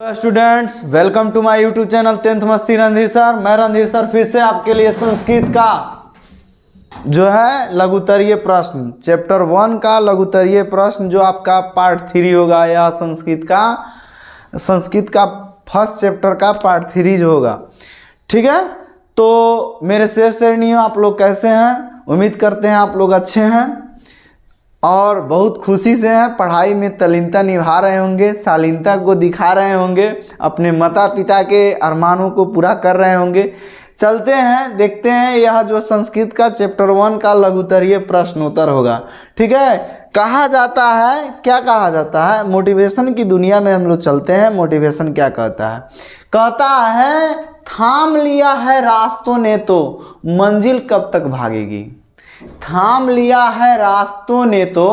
Students, welcome to my YouTube channel 10th Masti Randhir sir. मैं Randhir sir फिर से आपके लिए संस्कृत का जो है लघुत्तरीय प्रश्न चैप्टर 1 का लघुत्तरीय प्रश्न जो आपका पार्ट 3 होगा, या संस्कृत का फर्स्ट चैप्टर का पार्ट 3 जो होगा। ठीक है, तो मेरे शेर श्रेणियों आप लोग कैसे हैं? उम्मीद करते हैं आप लोग अच्छे हैं और बहुत खुशी से हैं, पढ़ाई में तल्लीनता निभा रहे होंगे, शालीनता को दिखा रहे होंगे, अपने माता पिता के अरमानों को पूरा कर रहे होंगे। चलते हैं, देखते हैं यह जो संस्कृत का चैप्टर 1 का लघुत्तरीय प्रश्नोत्तर होगा। ठीक है, कहा जाता है, क्या कहा जाता है? मोटिवेशन की दुनिया में हम लोग चलते हैं। मोटिवेशन क्या कहता है? कहता है थाम लिया है रास्तों ने तो मंजिल कब तक भागेगी। थाम लिया है रास्तों ने तो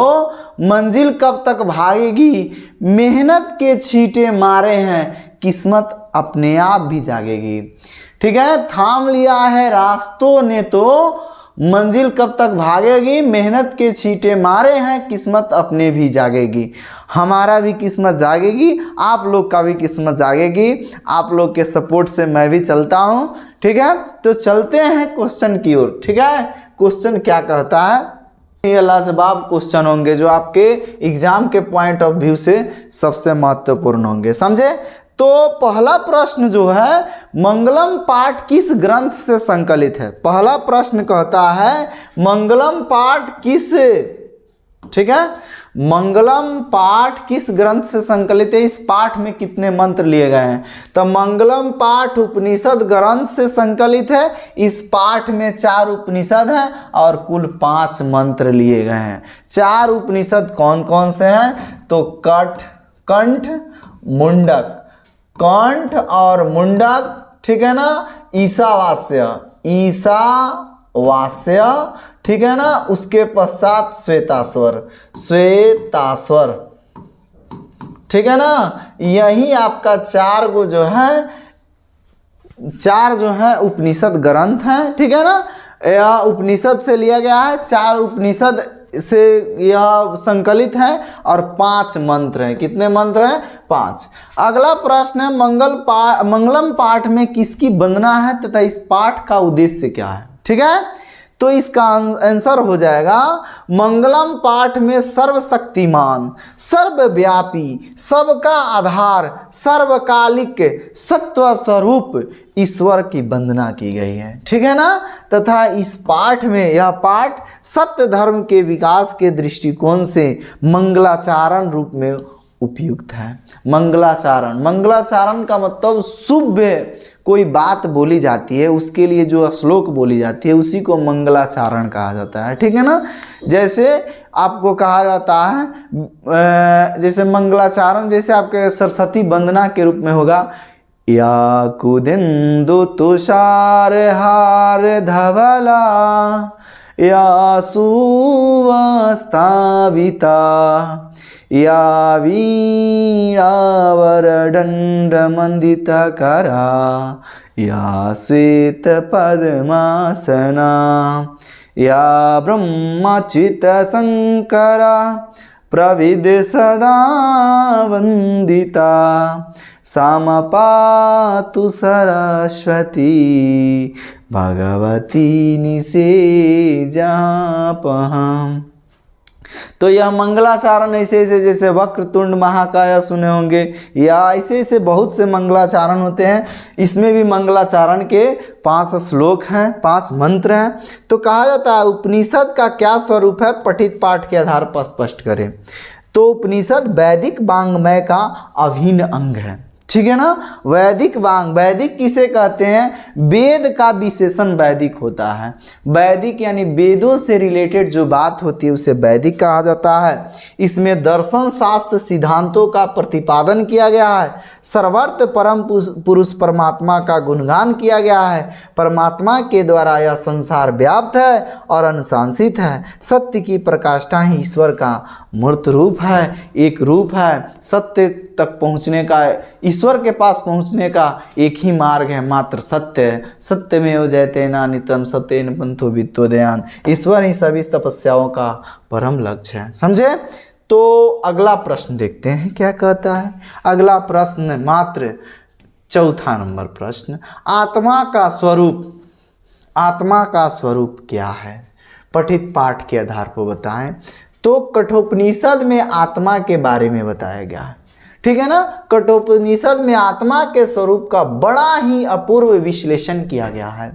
मंजिल कब तक भागेगी, मेहनत के छींटे मारे हैं किस्मत अपने आप भी जागेगी। ठीक है, थाम लिया है रास्तों ने तो मंजिल कब तक भागेगी, मेहनत के छींटे मारे हैं किस्मत अपने भी जागेगी। हमारा भी किस्मत जागेगी, आप लोग का भी किस्मत जागेगी। आप लोग के सपोर्ट से मैं भी चलता हूँ। ठीक है, तो चलते हैं क्वेश्चन की ओर। ठीक है, क्वेश्चन क्या कहता है? ये लाजवाब क्वेश्चन होंगे जो आपके एग्जाम के पॉइंट ऑफ व्यू से सबसे महत्वपूर्ण होंगे, समझे? तो पहला प्रश्न जो है, मंगलम पाठ किस ग्रंथ से संकलित है? पहला प्रश्न कहता है मंगलम पाठ किस, ठीक है, मंगलम पाठ किस ग्रंथ से संकलित है? इस पाठ में कितने मंत्र लिए गए हैं? तो मंगलम पाठ उपनिषद ग्रंथ से संकलित है। इस पाठ में 4 उपनिषद हैं और कुल 5 मंत्र लिए गए हैं। 4 उपनिषद कौन कौन से हैं? तो कंठ, मुंडक, कंठ और मुंडक, ठीक है ना, ईशावास्य, ठीक है ना, उसके पश्चात श्वेताश्वर, ठीक है ना। यही आपका 4 गो जो है, 4 जो है उपनिषद ग्रंथ हैं। ठीक है ना, यह उपनिषद से लिया गया है, 4 उपनिषद से यह संकलित है और 5 मंत्र हैं। कितने मंत्र हैं? 5। अगला प्रश्न है मंगलम पाठ में किसकी वंदना है तथा इस पाठ का उद्देश्य क्या है? ठीक है, तो इसका आंसर हो जाएगा मंगलम पाठ में सर्वशक्तिमान, सर्वव्यापी, सबका आधार, सर्वकालिक सत्व स्वरूप ईश्वर की वंदना की गई है। ठीक है ना, तथा इस पाठ में, यह पाठ सत्य धर्म के विकास के दृष्टिकोण से मंगलाचरण रूप में उपयुक्त है। मंगलाचरण का मतलब शुभ कोई बात बोली जाती है, उसके लिए जो श्लोक बोली जाती है उसी को मंगलाचरण कहा जाता है। ठीक है ना, जैसे आपको कहा जाता है, जैसे मंगलाचरण जैसे आपके सरस्वती वंदना के रूप में होगा, या कुदिंदु तुषार हार धवला, या सुवस्ताविता, या वीणावर दंड मंडित करा, या श्वेत पद्मासना, या ब्रह्मचित शंकरा, प्रविद सदा वंदिता, समपातु सरस्वती, भगवती निषेजापहम्। तो यह मंगलाचरण ऐसे ऐसे, जैसे वक्रतुंड महाकाय सुने होंगे, या ऐसे ऐसे बहुत से मंगलाचरण होते हैं। इसमें भी मंगलाचरण के 5 श्लोक हैं, 5 मंत्र हैं। तो कहा जाता है उपनिषद का क्या स्वरूप है, पठित पाठ के आधार पर स्पष्ट करें। तो उपनिषद वैदिक वाङ्मय का अभिन्न अंग है। ठीक है ना, वैदिक वैदिक किसे कहते हैं? वेद का विशेषण वैदिक होता है। वैदिक यानी वेदों से रिलेटेड जो बात होती है उसे वैदिक कहा जाता है। इसमें दर्शन शास्त्र सिद्धांतों का प्रतिपादन किया गया है। सर्वत्र परम पुरुष परमात्मा का गुणगान किया गया है। परमात्मा के द्वारा यह संसार व्याप्त है और अनुशासित है। सत्य की प्रकाष्ठा ही ईश्वर का मूर्त रूप है, एक रूप है। सत्य तक पहुँचने का, ईश्वर के पास पहुँचने का एक ही मार्ग है, मात्र सत्य है। सत्यमेव जयते नानितम सत्येन पंथो वित्तोदयान। ईश्वर ही सभी तपस्याओं का परम लक्ष्य है, समझे? तो अगला प्रश्न देखते हैं क्या कहता है। अगला प्रश्न मात्र चौथा नंबर प्रश्न, आत्मा का स्वरूप क्या है? पठित पाठ के आधार पर बताएं। तो कठोपनिषद में आत्मा के बारे में बताया गया है, ठीक है ना। कठोपनिषद में आत्मा के स्वरूप का बड़ा ही अपूर्व विश्लेषण किया गया है।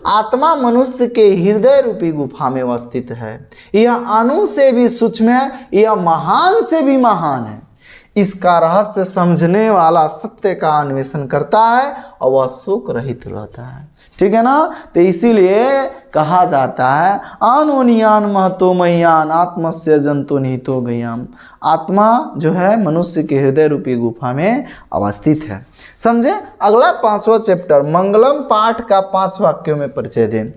आत्मा मनुष्य के हृदय रूपी गुफा में अवस्थित है। यह अणु से भी सूक्ष्म है, यह महान से भी महान है। इसका रहस्य समझने वाला सत्य का अन्वेषण करता है और वह शोक रहित रहता है, ठीक है ना। तो इसीलिए कहा जाता है अनोनियान महतो मह्यान आत्मस्य जंतु निहितो गयाम। आत्मा जो है मनुष्य के हृदय रूपी गुफा में अवस्थित है। समझे। अगला 5वां चैप्टर मंगलम पाठ का 5 वाक्यों में परिचय दें।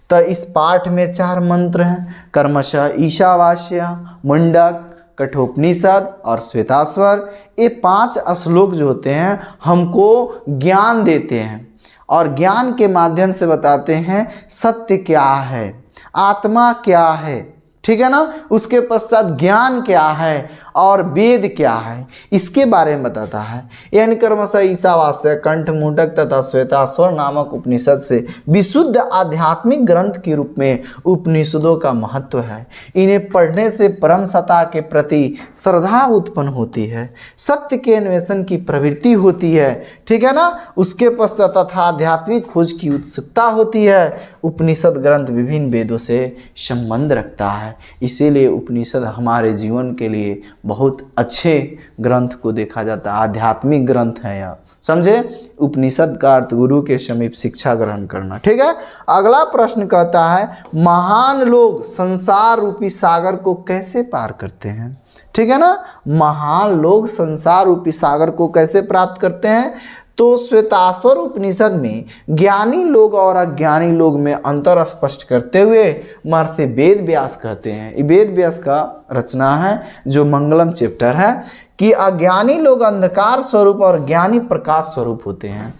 तो इस पाठ में 4 मंत्र हैं, कर्मशः, ईशावास्य, मुंडक, कठोपनिषद और श्वेताश्वर। ये 5 श्लोक जो होते हैं हमको ज्ञान देते हैं और ज्ञान के माध्यम से बताते हैं सत्य क्या है, आत्मा क्या है, ठीक है ना। उसके पश्चात ज्ञान क्या है और वेद क्या है, इसके बारे में बताता है। यानी कर्मशः, ईशावास्य, कंठ, मुंडक तथा श्वेताश्वर नामक उपनिषद से विशुद्ध आध्यात्मिक ग्रंथ के रूप में उपनिषदों का महत्व है। इन्हें पढ़ने से परम सत्ता के प्रति श्रद्धा उत्पन्न होती है, सत्य के अन्वेषण की प्रवृत्ति होती है, ठीक है ना। उसके पश्चात तथा आध्यात्मिक खोज की उत्सुकता होती है। उपनिषद ग्रंथ विभिन्न वेदों से संबंध रखता है, इसीलिए उपनिषद हमारे जीवन के लिए बहुत अच्छे ग्रंथ को देखा जाता है, आध्यात्मिक ग्रंथ है यह। समझे। उपनिषद का अर्थ गुरु के समीप शिक्षा ग्रहण करना, ठीक है। अगला प्रश्न कहता है महान लोग संसार रूपी सागर को कैसे पार करते हैं, ठीक है ना। महान लोग संसार रूपी सागर को कैसे प्राप्त करते हैं? तो श्वेताश्वर उपनिषद में ज्ञानी लोग और अज्ञानी लोग में अंतर स्पष्ट करते हुए महर्षि वेद व्यास कहते हैं, ये वेद व्यास का रचना है जो मंगलम चैप्टर है, कि अज्ञानी लोग अंधकार स्वरूप और ज्ञानी प्रकाश स्वरूप होते हैं।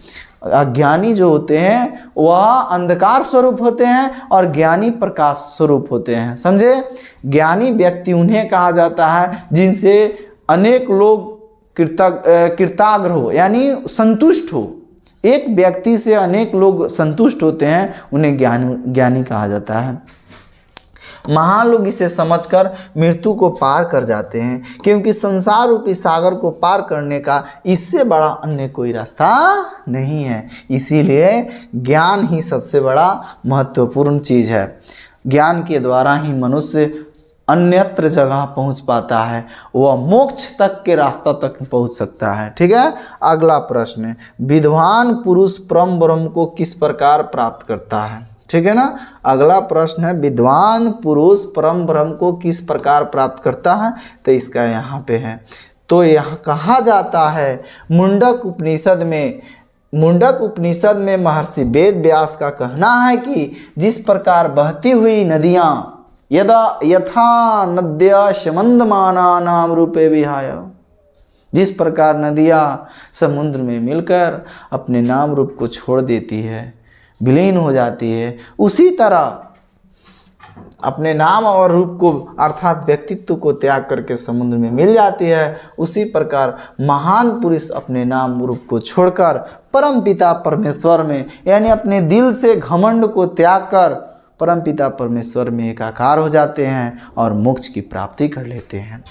अज्ञानी जो होते हैं वह अंधकार स्वरूप होते हैं और ज्ञानी प्रकाश स्वरूप होते हैं। समझे। ज्ञानी व्यक्ति उन्हें कहा जाता है जिनसे अनेक लोग कृताग्र हो, यानी संतुष्ट हो। एक व्यक्ति से अनेक लोग संतुष्ट होते हैं, उन्हें ज्ञानी कहा जाता है। महान लोग इसे समझकर मृत्यु को पार कर जाते हैं, क्योंकि संसार रूपी सागर को पार करने का इससे बड़ा अन्य कोई रास्ता नहीं है। इसीलिए ज्ञान ही सबसे बड़ा महत्वपूर्ण चीज़ है। ज्ञान के द्वारा ही मनुष्य अन्यत्र जगह पहुंच पाता है, वह मोक्ष तक के रास्ता तक पहुंच सकता है, ठीक है। अगला प्रश्न, विद्वान पुरुष परम ब्रह्म को किस प्रकार प्राप्त करता है, ठीक है ना। अगला प्रश्न है विद्वान पुरुष परम ब्रह्म को किस प्रकार प्राप्त करता है, तो इसका यहाँ पे है। तो यहाँ कहा जाता है मुंडक उपनिषद में महर्षि वेद व्यास का कहना है कि जिस प्रकार बहती हुई नदियाँ यथा नद्या शमंदमाना नाम रूपे विहाय, जिस प्रकार नदियाँ समुद्र में मिलकर अपने नाम रूप को छोड़ देती है, विलीन हो जाती है, उसी तरह अपने नाम और रूप को अर्थात व्यक्तित्व को त्याग करके समुद्र में मिल जाती है। उसी प्रकार महान पुरुष अपने नाम रूप को छोड़कर परम पिता परमेश्वर में, यानी अपने दिल से घमंड को त्याग कर परमपिता परमेश्वर में एकाकार हो जाते हैं और मोक्ष की प्राप्ति कर लेते हैं।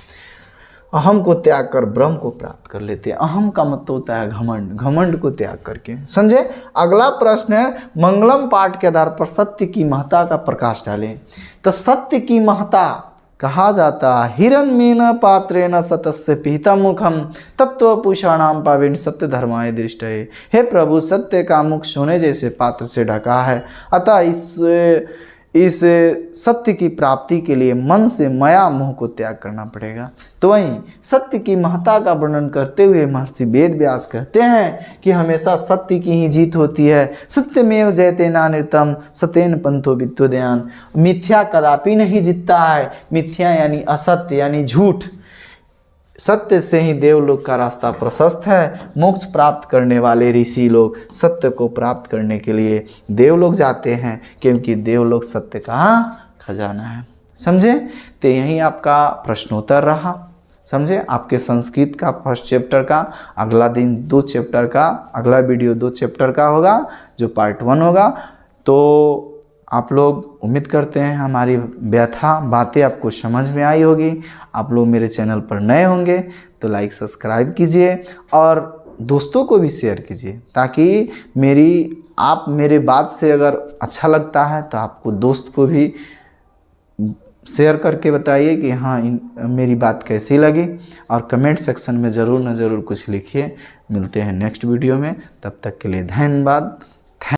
अहम को त्याग कर ब्रह्म को प्राप्त कर लेते हैं। अहम का मतलब होता है घमंड, घमंड को त्याग करके। समझे। अगला प्रश्न है मंगलम पाठ के आधार पर सत्य की महत्ता का प्रकाश डालें। तो सत्य की महत्ता कहा जाता है हिरण्येन पात्रेण सतस्य पिहितं मुखम तत्वपुषाणाम पावेन सत्य धर्माय दृष्टये। हे प्रभु, सत्य का मुख सोने जैसे पात्र से ढका है, अतः इस सत्य की प्राप्ति के लिए मन से माया मोह को त्याग करना पड़ेगा। तो वहीं सत्य की महत्ता का वर्णन करते हुए महर्षि वेद व्यास कहते हैं कि हमेशा सत्य की ही जीत होती है। सत्यमेव जयते नानृतम सतेन पंथो विद्योदयान। मिथ्या कदापि नहीं जीतता है। मिथ्या यानी असत्य, यानी झूठ। सत्य से ही देवलोक का रास्ता प्रशस्त है। मोक्ष प्राप्त करने वाले ऋषि लोग सत्य को प्राप्त करने के लिए देवलोक जाते हैं, क्योंकि देवलोक सत्य का खजाना है। समझे। तो यही आपका प्रश्नोत्तर रहा, समझे। आपके संस्कृत का फर्स्ट चैप्टर का अगला दिन 2 चैप्टर का, अगला वीडियो 2 चैप्टर का होगा जो पार्ट 1 होगा। तो आप लोग उम्मीद करते हैं हमारी व्यथा बातें आपको समझ में आई होगी। आप लोग मेरे चैनल पर नए होंगे तो लाइक सब्सक्राइब कीजिए और दोस्तों को भी शेयर कीजिए, ताकि आप मेरे बात से अगर अच्छा लगता है तो आपको दोस्त को भी शेयर करके बताइए कि हाँ मेरी बात कैसी लगी, और कमेंट सेक्शन में ज़रूर न ज़रूर कुछ लिखिए। मिलते हैं नेक्स्ट वीडियो में, तब तक के लिए धन्यवाद।